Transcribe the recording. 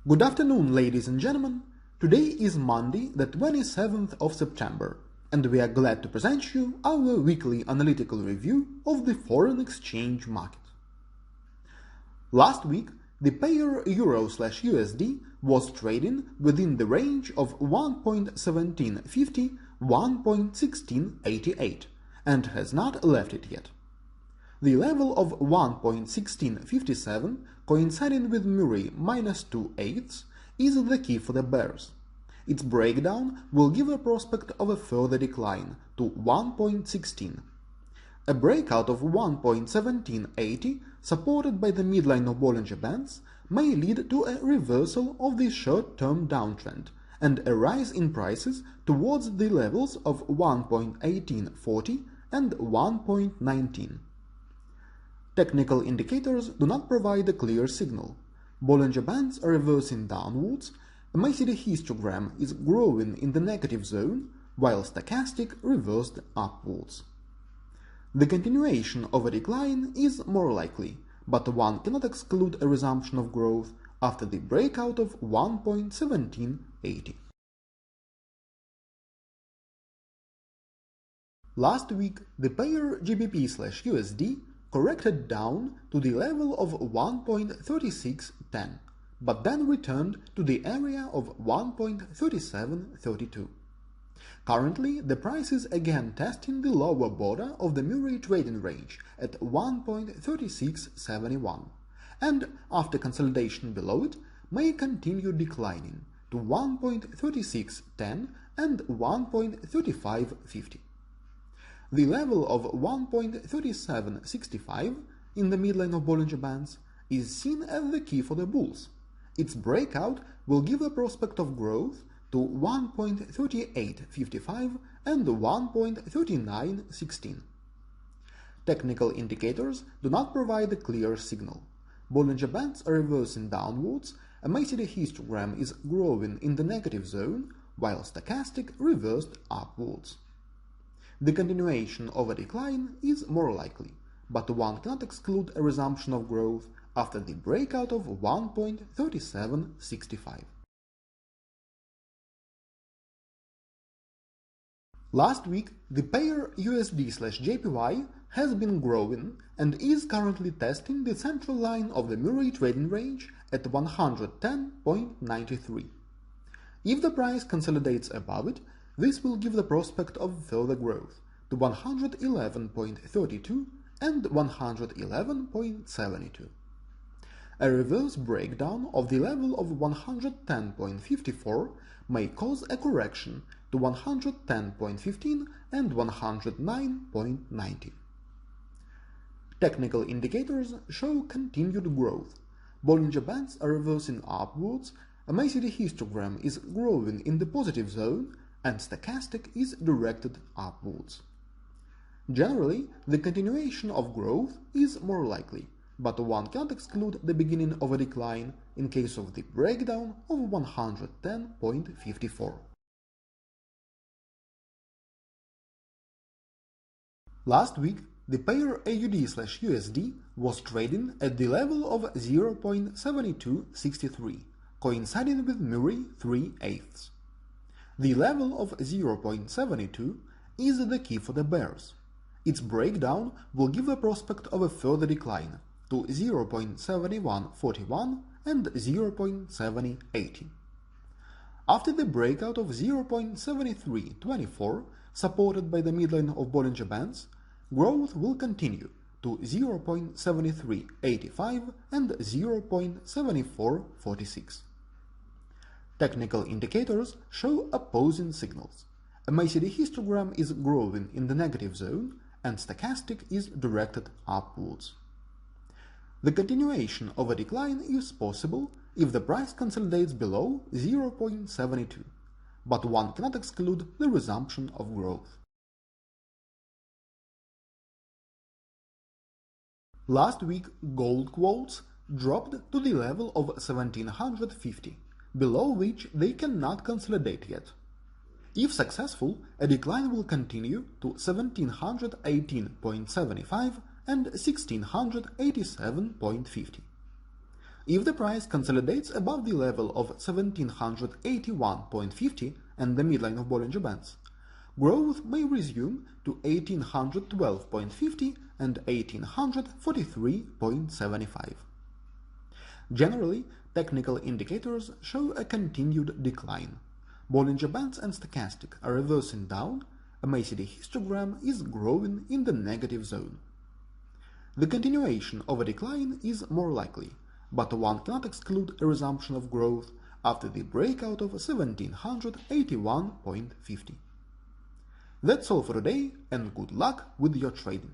Good afternoon, ladies and gentlemen. Today is Monday, the 27th of September, and we are glad to present you our weekly analytical review of the foreign exchange market. Last week, the pair Euro/USD was trading within the range of 1.1750 – 1.1688 and has not left it yet. The level of 1.1657, coinciding with Murray -2/8, is the key for the bears. Its breakdown will give a prospect of a further decline to 1.16. A breakout of 1.1780, supported by the midline of Bollinger Bands, may lead to a reversal of the short-term downtrend and a rise in prices towards the levels of 1.1840 and 1.19. Technical indicators do not provide a clear signal. Bollinger Bands are reversing downwards, a MACD histogram is growing in the negative zone, while stochastic reversed upwards. The continuation of a decline is more likely, but one cannot exclude a resumption of growth after the breakout of 1.1780. Last week, the pair GBP/USD corrected down to the level of 1.3610, but then returned to the area of 1.3732. Currently, the price is again testing the lower border of the Murray trading range at 1.3671, and after consolidation below it, may continue declining to 1.3610 and 1.3550. The level of 1.3765 in the midline of Bollinger Bands is seen as the key for the bulls. Its breakout will give a prospect of growth to 1.3855 and 1.3916. Technical indicators do not provide a clear signal. Bollinger Bands are reversing downwards, a MACD histogram is growing in the negative zone, while stochastic reversed upwards. The continuation of a decline is more likely, but one cannot exclude a resumption of growth after the breakout of 1.3765. Last week, the pair USD/JPY has been growing and is currently testing the central line of the Murray trading range at 110.93. If the price consolidates above it, this will give the prospect of further growth to 111.32 and 111.72. A reverse breakdown of the level of 110.54 may cause a correction to 110.15 and 109.90. Technical indicators show continued growth. Bollinger Bands are reversing upwards, a MACD histogram is growing in the positive zone, and stochastic is directed upwards. Generally, the continuation of growth is more likely, but one cannot exclude the beginning of a decline in case of the breakdown of 110.54. Last week, the pair AUD/USD was trading at the level of 0.7263, coinciding with Murray 3/8. The level of 0.72 is the key for the bears. Its breakdown will give a prospect of a further decline to 0.7141 and 0.7080. After the breakout of 0.7324, supported by the midline of Bollinger Bands, growth will continue to 0.7385 and 0.7446. Technical indicators show opposing signals. A MACD histogram is growing in the negative zone, and stochastic is directed upwards. The continuation of a decline is possible if the price consolidates below 0.72, but one cannot exclude the resumption of growth. Last week, gold quotes dropped to the level of 1750, below which they cannot consolidate yet. If successful, a decline will continue to 1718.75 and 1687.50. If the price consolidates above the level of 1781.50 and the midline of Bollinger Bands, growth may resume to 1812.50 and 1843.75. Generally, technical indicators show a continued decline. Bollinger Bands and Stochastic are reversing down, a MACD histogram is growing in the negative zone. The continuation of a decline is more likely, but one cannot exclude a resumption of growth after the breakout of 1781.50. That's all for today, and good luck with your trading.